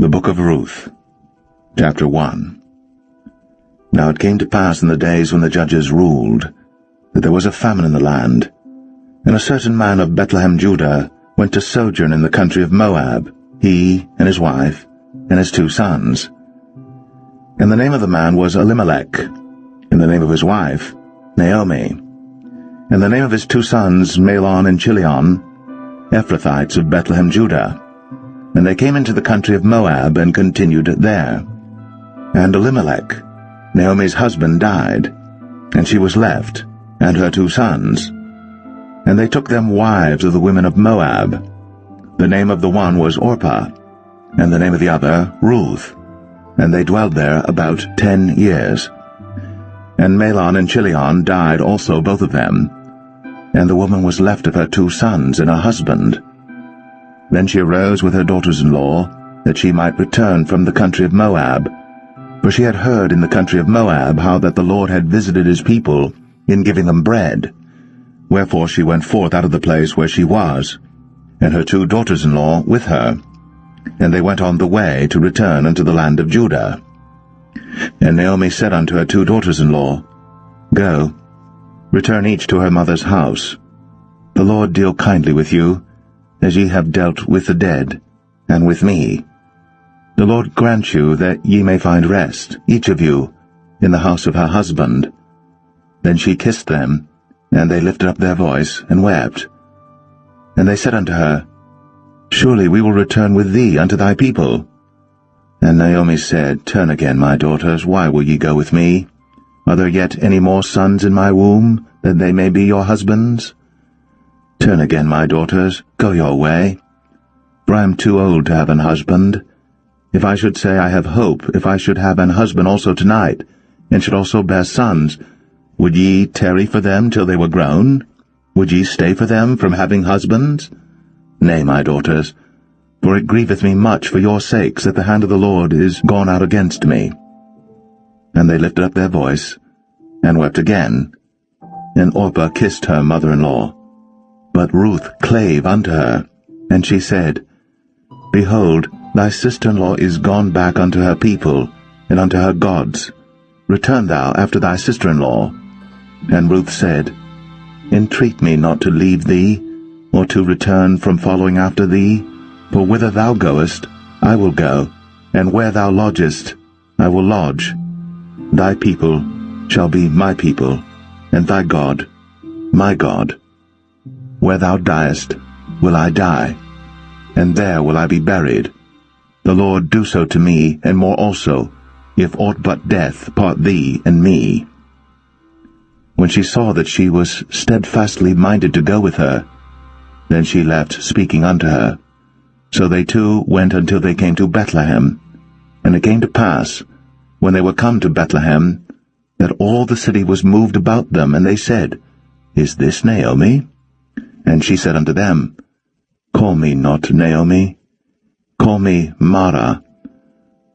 The Book of Ruth, Chapter 1. Now it came to pass in the days when the judges ruled, that there was a famine in the land, and a certain man of Bethlehem, Judah, went to sojourn in the country of Moab, he and his wife, and his 2 sons. And the name of the man was Elimelech, and the name of his wife, Naomi. And the name of his 2 sons, Mahlon and Chilion, Ephrathites of Bethlehem, Judah. And they came into the country of Moab, and continued there. And Elimelech, Naomi's husband, died, and she was left, and her 2 sons. And they took them wives of the women of Moab. The name of the one was Orpah, and the name of the other Ruth. And they dwelled there about 10 years. And Mahlon and Chilion died also, both of them. And the woman was left of her 2 sons and her husband. Then she arose with her daughters-in-law, that she might return from the country of Moab. For she had heard in the country of Moab how that the Lord had visited his people in giving them bread. Wherefore she went forth out of the place where she was, and her 2 daughters-in-law with her. And they went on the way to return unto the land of Judah. And Naomi said unto her 2 daughters-in-law, Go, return each to her mother's house. The Lord deal kindly with you, as ye have dealt with the dead, and with me. The Lord grant you that ye may find rest, each of you, in the house of her husband. Then she kissed them, and they lifted up their voice, and wept. And they said unto her, Surely we will return with thee unto thy people. And Naomi said, Turn again, my daughters, why will ye go with me? Are there yet any more sons in my womb, that they may be your husbands? Turn again, my daughters, go your way. For I am too old to have an husband. If I should say I have hope, if I should have an husband also tonight, and should also bear sons, would ye tarry for them till they were grown? Would ye stay for them from having husbands? Nay, my daughters, for it grieveth me much for your sakes that the hand of the Lord is gone out against me. And they lifted up their voice, and wept again. And Orpah kissed her mother-in-law. But Ruth clave unto her, and she said, Behold, thy sister-in-law is gone back unto her people, and unto her gods. Return thou after thy sister-in-law. And Ruth said, Entreat me not to leave thee, or to return from following after thee. For whither thou goest, I will go, and where thou lodgest, I will lodge. Thy people shall be my people, and thy God, my God. Where thou diest, will I die, and there will I be buried. The Lord do so to me, and more also, if aught but death part thee and me. When she saw that she was steadfastly minded to go with her, then she left speaking unto her. So they 2 went until they came to Bethlehem. And it came to pass, when they were come to Bethlehem, that all the city was moved about them, and they said, Is this Naomi? And she said unto them, Call me not Naomi, call me Mara,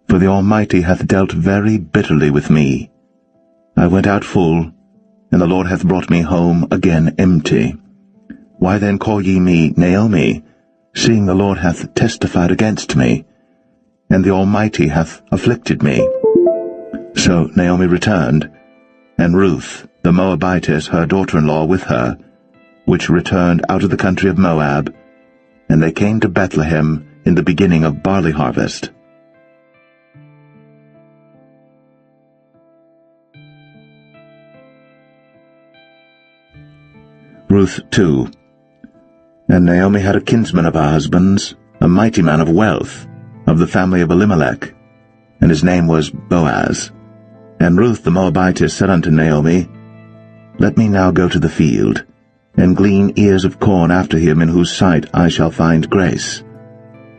for the Almighty hath dealt very bitterly with me. I went out full, and the Lord hath brought me home again empty. Why then call ye me Naomi, seeing the Lord hath testified against me, and the Almighty hath afflicted me? So Naomi returned, and Ruth the Moabitess her daughter-in-law with her, which returned out of the country of Moab, and they came to Bethlehem in the beginning of barley harvest. Ruth 2. And Naomi had a kinsman of her husband's, a mighty man of wealth, of the family of Elimelech, and his name was Boaz. And Ruth the Moabitess said unto Naomi, Let me now go to the field, and glean ears of corn after him in whose sight I shall find grace.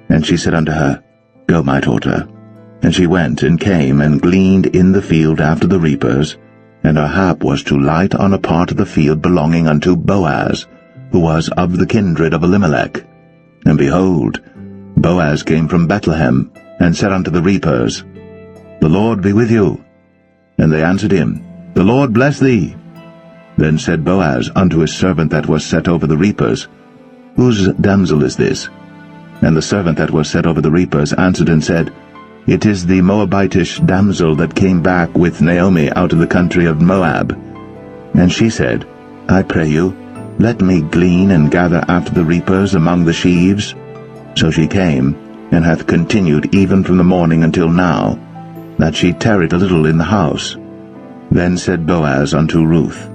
And she said unto her, Go, my daughter. And she went and came and gleaned in the field after the reapers, and her hap was to light on a part of the field belonging unto Boaz, who was of the kindred of Elimelech. And behold, Boaz came from Bethlehem, and said unto the reapers, The Lord be with you. And they answered him, The Lord bless thee. Then said Boaz unto his servant that was set over the reapers, Whose damsel is this? And the servant that was set over the reapers answered and said, It is the Moabitish damsel that came back with Naomi out of the country of Moab. And she said, I pray you, let me glean and gather after the reapers among the sheaves. So she came, and hath continued even from the morning until now, that she tarried a little in the house. Then said Boaz unto Ruth,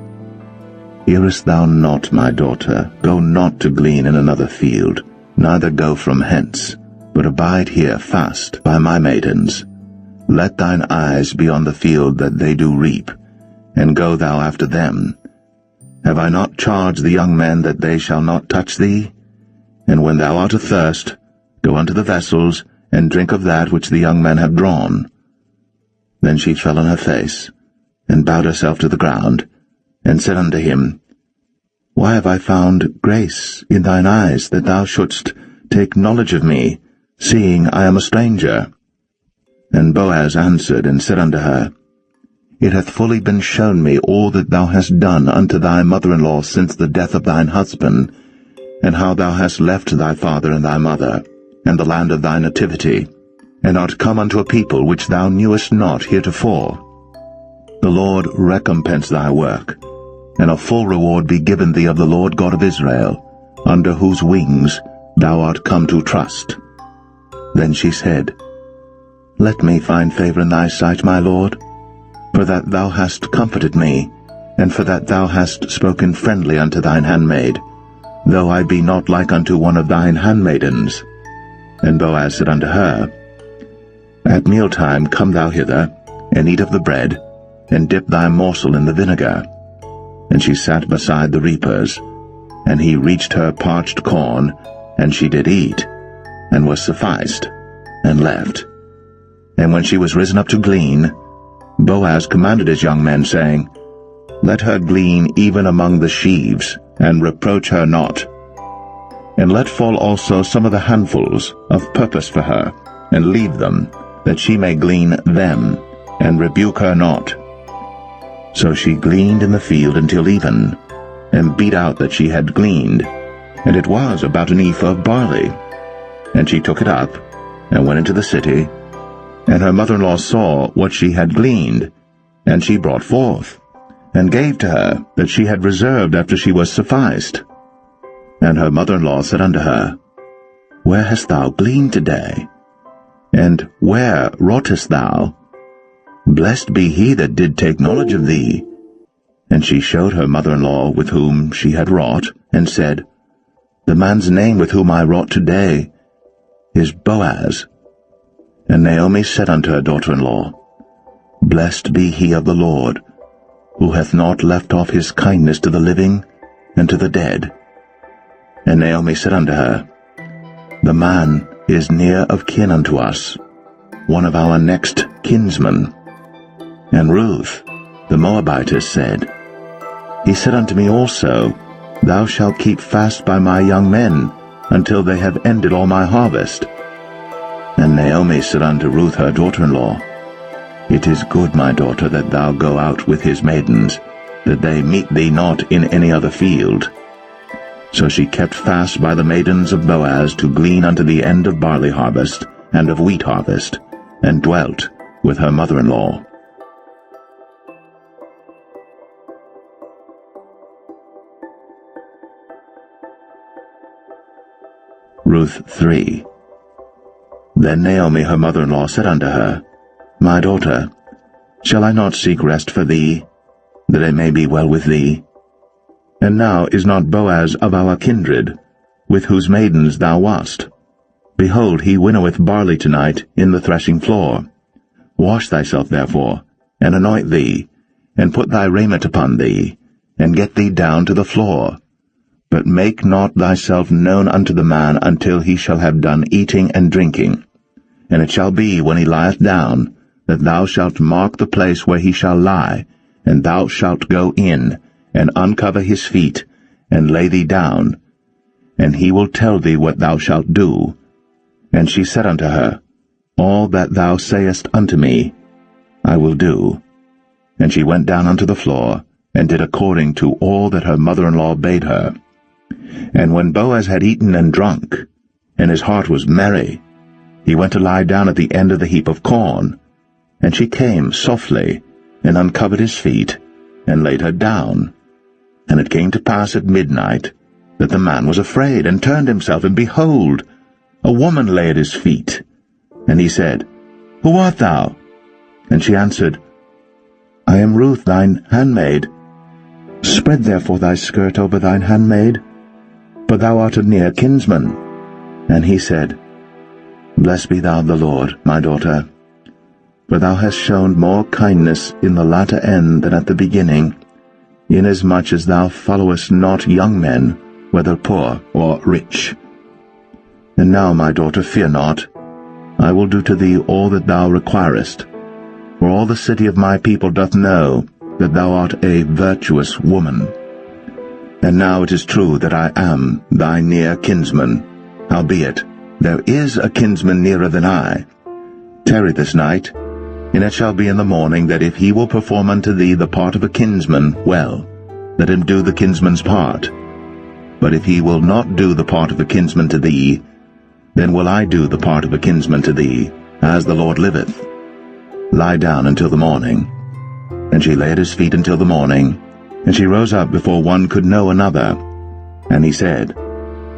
Hearest thou not, my daughter? Go not to glean in another field, neither go from hence, but abide here fast by my maidens. Let thine eyes be on the field that they do reap, and go thou after them. Have I not charged the young men that they shall not touch thee? And when thou art athirst, go unto the vessels, and drink of that which the young men have drawn. Then she fell on her face, and bowed herself to the ground, and said unto him, Why have I found grace in thine eyes, that thou shouldst take knowledge of me, seeing I am a stranger? And Boaz answered and said unto her, It hath fully been shown me all that thou hast done unto thy mother-in-law since the death of thine husband, and how thou hast left thy father and thy mother, and the land of thy nativity, and art come unto a people which thou knewest not heretofore. The Lord recompense thy work, and a full reward be given thee of the Lord God of Israel, under whose wings thou art come to trust. Then she said, Let me find favor in thy sight, my Lord, for that thou hast comforted me, and for that thou hast spoken friendly unto thine handmaid, though I be not like unto one of thine handmaidens. And Boaz said unto her, At mealtime come thou hither, and eat of the bread, and dip thy morsel in the vinegar. And she sat beside the reapers, and he reached her parched corn, and she did eat, and was sufficed, and left. And when she was risen up to glean, Boaz commanded his young men, saying, Let her glean even among the sheaves, and reproach her not. And let fall also some of the handfuls of purpose for her, and leave them, that she may glean them, and rebuke her not. So she gleaned in the field until even, and beat out that she had gleaned, and it was about an ephah of barley. And she took it up, and went into the city, and her mother-in-law saw what she had gleaned, and she brought forth, and gave to her that she had reserved after she was sufficed. And her mother-in-law said unto her, Where hast thou gleaned today? And where wroughtest thou? Blessed be he that did take knowledge of thee. And she showed her mother-in-law with whom she had wrought, and said, The man's name with whom I wrought today is Boaz. And Naomi said unto her daughter-in-law, Blessed be he of the Lord, who hath not left off his kindness to the living and to the dead. And Naomi said unto her, The man is near of kin unto us, one of our next kinsmen. And Ruth, the Moabitess, said, He said unto me also, Thou shalt keep fast by my young men, until they have ended all my harvest. And Naomi said unto Ruth her daughter-in-law, It is good, my daughter, that thou go out with his maidens, that they meet thee not in any other field. So she kept fast by the maidens of Boaz to glean unto the end of barley harvest and of wheat harvest, and dwelt with her mother-in-law. Ruth 3. Then Naomi her mother-in-law said unto her, My daughter, shall I not seek rest for thee, that it may be well with thee? And now is not Boaz of our kindred, with whose maidens thou wast? Behold, he winnoweth barley tonight in the threshing floor. Wash thyself therefore, and anoint thee, and put thy raiment upon thee, and get thee down to the floor. But make not thyself known unto the man until he shall have done eating and drinking. And it shall be, when he lieth down, that thou shalt mark the place where he shall lie, and thou shalt go in, and uncover his feet, and lay thee down, and he will tell thee what thou shalt do. And she said unto her, All that thou sayest unto me, I will do. And she went down unto the floor, and did according to all that her mother-in-law bade her. And when Boaz had eaten and drunk, and his heart was merry, he went to lie down at the end of the heap of corn. And she came softly, and uncovered his feet, and laid her down. And it came to pass at midnight, that the man was afraid, and turned himself, and behold, a woman lay at his feet. And he said, Who art thou? And she answered, I am Ruth thine handmaid. Spread therefore thy skirt over thine handmaid, for thou art a near kinsman. And he said, Blessed be thou of the Lord, my daughter, for thou hast shown more kindness in the latter end than at the beginning, inasmuch as thou followest not young men, whether poor or rich. And now, my daughter, fear not. I will do to thee all that thou requirest, for all the city of my people doth know that thou art a virtuous woman. And now it is true that I am thy near kinsman, howbeit there is a kinsman nearer than I. Tarry this night, and it shall be in the morning that if he will perform unto thee the part of a kinsman, well, let him do the kinsman's part. But if he will not do the part of a kinsman to thee, then will I do the part of a kinsman to thee, as the Lord liveth. Lie down until the morning. And she lay at his feet until the morning, and she rose up before one could know another. And he said,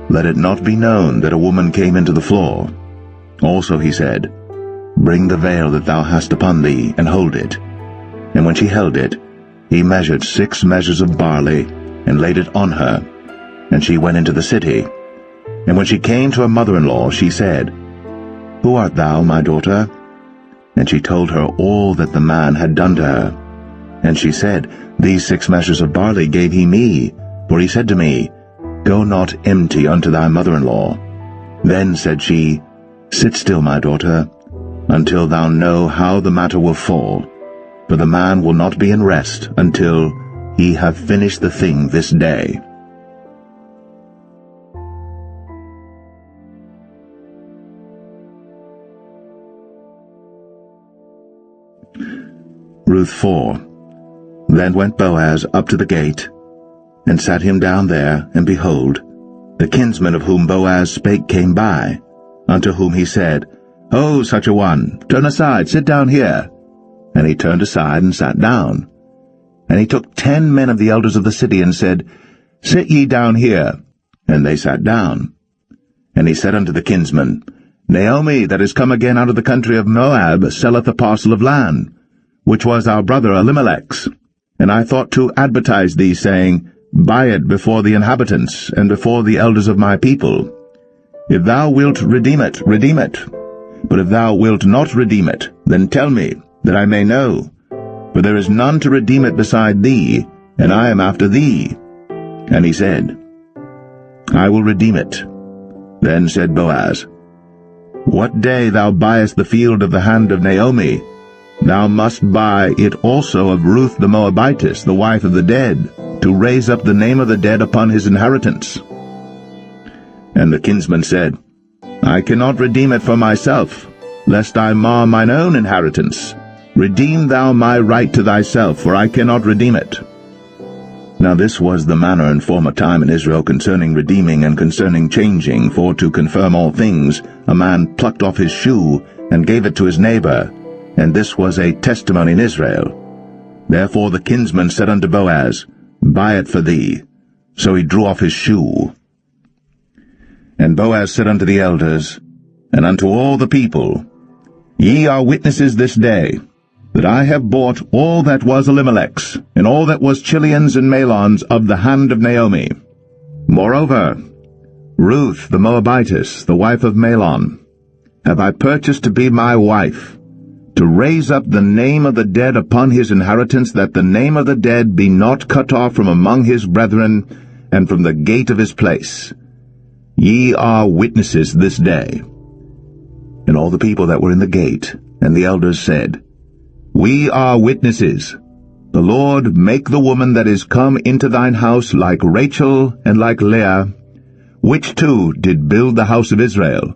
Let it not be known that a woman came into the floor. Also he said, Bring the veil that thou hast upon thee, and hold it. And when she held it, he measured 6 measures of barley, and laid it on her. And she went into the city. And when she came to her mother-in-law, she said, Who art thou, my daughter? And she told her all that the man had done to her. And she said, These 6 measures of barley gave he me, for he said to me, Go not empty unto thy mother-in-law. Then said she, Sit still, my daughter, until thou know how the matter will fall, for the man will not be in rest until he have finished the thing this day. Ruth 4. Then went Boaz up to the gate, and sat him down there, and behold, the kinsman of whom Boaz spake came by, unto whom he said, Ho, such a one, turn aside, sit down here. And he turned aside and sat down. And he took 10 men of the elders of the city, and said, Sit ye down here. And they sat down. And he said unto the kinsman, Naomi, that is come again out of the country of Moab, selleth a parcel of land, which was our brother Elimelech's. And I thought to advertise thee, saying, Buy it before the inhabitants, and before the elders of my people. If thou wilt redeem it, redeem it. But if thou wilt not redeem it, then tell me, that I may know. For there is none to redeem it beside thee, and I am after thee. And he said, I will redeem it. Then said Boaz, What day thou buyest the field of the hand of Naomi, thou must buy it also of Ruth the Moabitess, the wife of the dead, to raise up the name of the dead upon his inheritance. And the kinsman said, I cannot redeem it for myself, lest I mar mine own inheritance. Redeem thou my right to thyself, for I cannot redeem it. Now this was the manner in former time in Israel concerning redeeming and concerning changing, for to confirm all things, a man plucked off his shoe, and gave it to his neighbor, and this was a testimony in Israel. Therefore the kinsman said unto Boaz, Buy it for thee. So he drew off his shoe. And Boaz said unto the elders, and unto all the people, Ye are witnesses this day, that I have bought all that was Elimelech's, and all that was Chilion's and Mahlon's of the hand of Naomi. Moreover, Ruth the Moabitess, the wife of Mahlon, have I purchased to be my wife, to raise up the name of the dead upon his inheritance, that the name of the dead be not cut off from among his brethren, and from the gate of his place. Ye are witnesses this day. And all the people that were in the gate, and the elders said, We are witnesses. The Lord make the woman that is come into thine house like Rachel and like Leah, which two did build the house of Israel.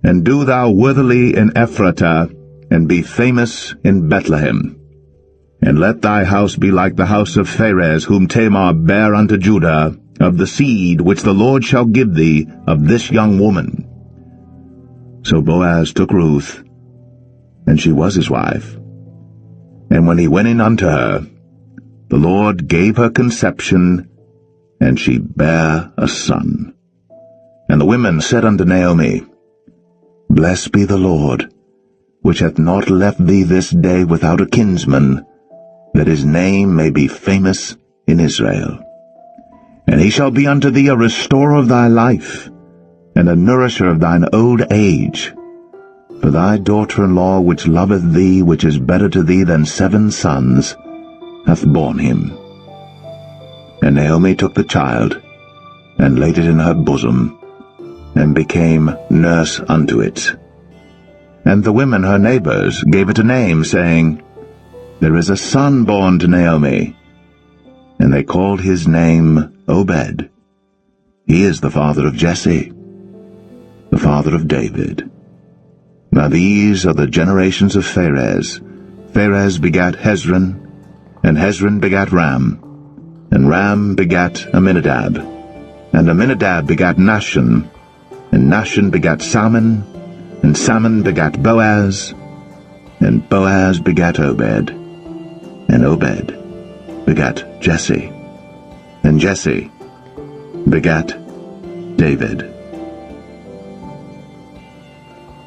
And do thou worthily in Ephratah, and be famous in Bethlehem. And let thy house be like the house of Pharez, whom Tamar bare unto Judah, of the seed which the Lord shall give thee of this young woman. So Boaz took Ruth, and she was his wife. And when he went in unto her, the Lord gave her conception, and she bare a son. And the women said unto Naomi, Blessed be the Lord, which hath not left thee this day without a kinsman, that his name may be famous in Israel. And he shall be unto thee a restorer of thy life, and a nourisher of thine old age. For thy daughter-in-law, which loveth thee, which is better to thee than 7 sons, hath borne him. And Naomi took the child, and laid it in her bosom, and became nurse unto it. And the women her neighbors gave it a name, saying, There is a son born to Naomi. And they called his name Obed. He is the father of Jesse, the father of David. Now these are the generations of Pharez. Pharez begat Hezron, and Hezron begat Ram, and Ram begat Amminadab, and Amminadab begat Nahshon, and Nahshon begat Salmon, and Salmon begat Boaz, and Boaz begat Obed, and Obed begat Jesse, and Jesse begat David.